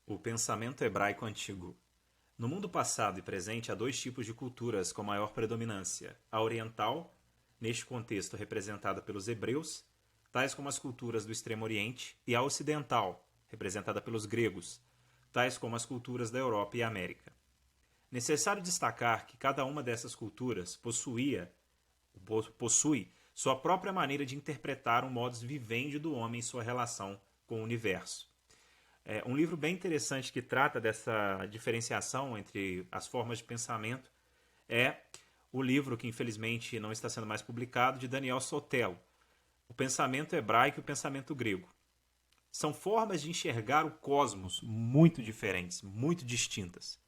O pensamento hebraico antigo. No mundo passado e presente há dois tipos de culturas com maior predominância: a oriental, neste contexto representada pelos hebreus, tais como as culturas do Extremo Oriente, e a ocidental, representada pelos gregos, tais como as culturas da Europa e América. Necessário destacar que cada uma dessas culturas possui sua própria maneira de interpretar o modus vivendi do homem em sua relação com o universo. É um livro bem interessante que trata dessa diferenciação entre as formas de pensamento é o livro que infelizmente não está sendo mais publicado, de Daniel Sotelo, O Pensamento Hebraico e o Pensamento Grego. São formas de enxergar o cosmos muito diferentes, muito distintas.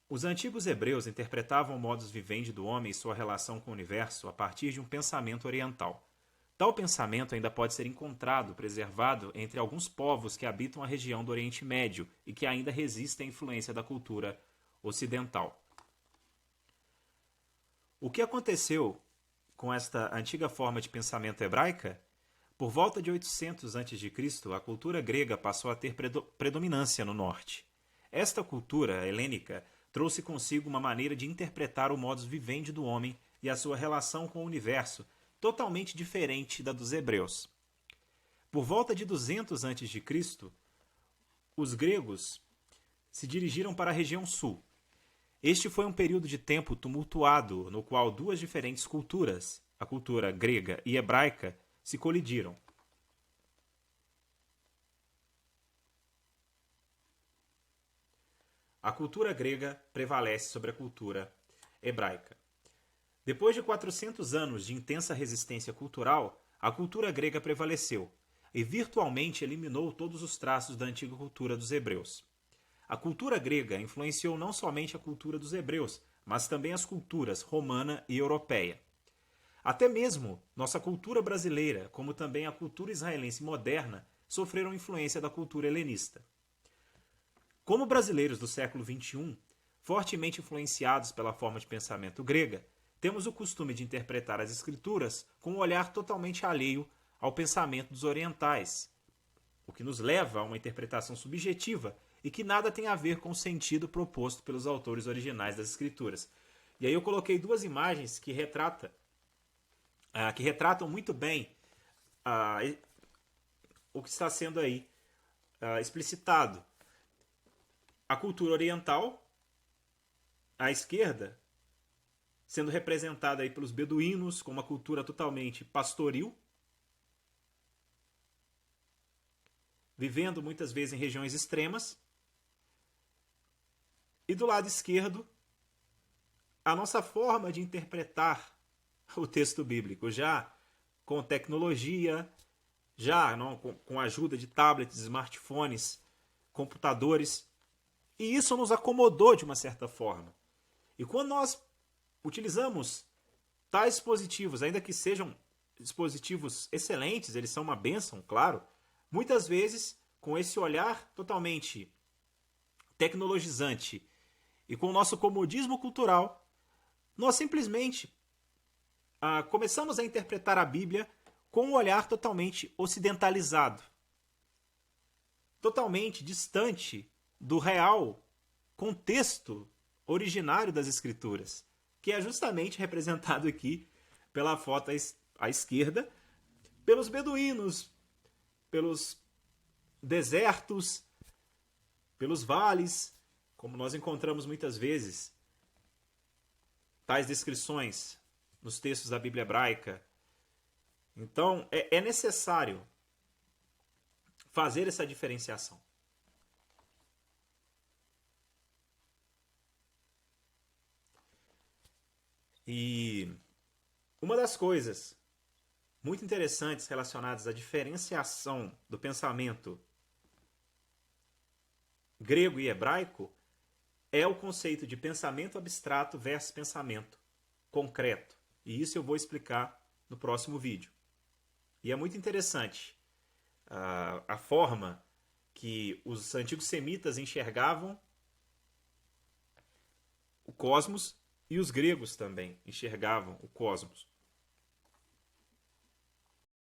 Os antigos hebreus interpretavam o modus vivendi do homem e sua relação com o universo a partir de um pensamento oriental. Tal pensamento ainda pode ser encontrado, preservado entre alguns povos que habitam a região do Oriente Médio e que ainda resistem à influência da cultura ocidental. O que aconteceu com esta antiga forma de pensamento hebraica? Por volta de 800 a.C., a cultura grega passou a ter predominância no norte. Esta cultura helênica trouxe consigo uma maneira de interpretar o modus vivendi do homem e a sua relação com o universo totalmente diferente da dos hebreus. Por volta de 200 a.C., os gregos se dirigiram para a região sul. Este foi um período de tempo tumultuado no qual duas diferentes culturas, a cultura grega e hebraica, se colidiram. A cultura grega prevalece sobre a cultura hebraica. Depois de 400 anos de intensa resistência cultural, a cultura grega prevaleceu e virtualmente eliminou todos os traços da antiga cultura dos hebreus. A cultura grega influenciou não somente a cultura dos hebreus, mas também as culturas romana e europeia. Até mesmo nossa cultura brasileira, como também a cultura israelense moderna, sofreram influência da cultura helenista. Como brasileiros do século XXI, fortemente influenciados pela forma de pensamento grega, temos o costume de interpretar as escrituras com um olhar totalmente alheio ao pensamento dos orientais, o que nos leva a uma interpretação subjetiva e que nada tem a ver com o sentido proposto pelos autores originais das escrituras. E aí eu coloquei duas imagens que retratam muito bem o que está sendo aí explicitado. A cultura oriental, à esquerda, sendo representada aí pelos beduínos com uma cultura totalmente pastoril, vivendo muitas vezes em regiões extremas. E do lado esquerdo, a nossa forma de interpretar o texto bíblico, já com tecnologia, já não, com a ajuda de tablets, smartphones, computadores. E isso nos acomodou de uma certa forma. E quando nós utilizamos tais dispositivos, ainda que sejam dispositivos excelentes, eles são uma bênção, claro, muitas vezes com esse olhar totalmente tecnologizante e com o nosso comodismo cultural, nós simplesmente começamos a interpretar a Bíblia com um olhar totalmente ocidentalizado, totalmente distante do real contexto originário das Escrituras, que é justamente representado aqui pela foto à esquerda, pelos beduínos, pelos desertos, pelos vales, como nós encontramos muitas vezes tais descrições nos textos da Bíblia hebraica. Então, é necessário fazer essa diferenciação. E uma das coisas muito interessantes relacionadas à diferenciação do pensamento grego e hebraico é o conceito de pensamento abstrato versus pensamento concreto. E isso eu vou explicar no próximo vídeo. E é muito interessante a forma que os antigos semitas enxergavam o cosmos e os gregos também enxergavam o cosmos.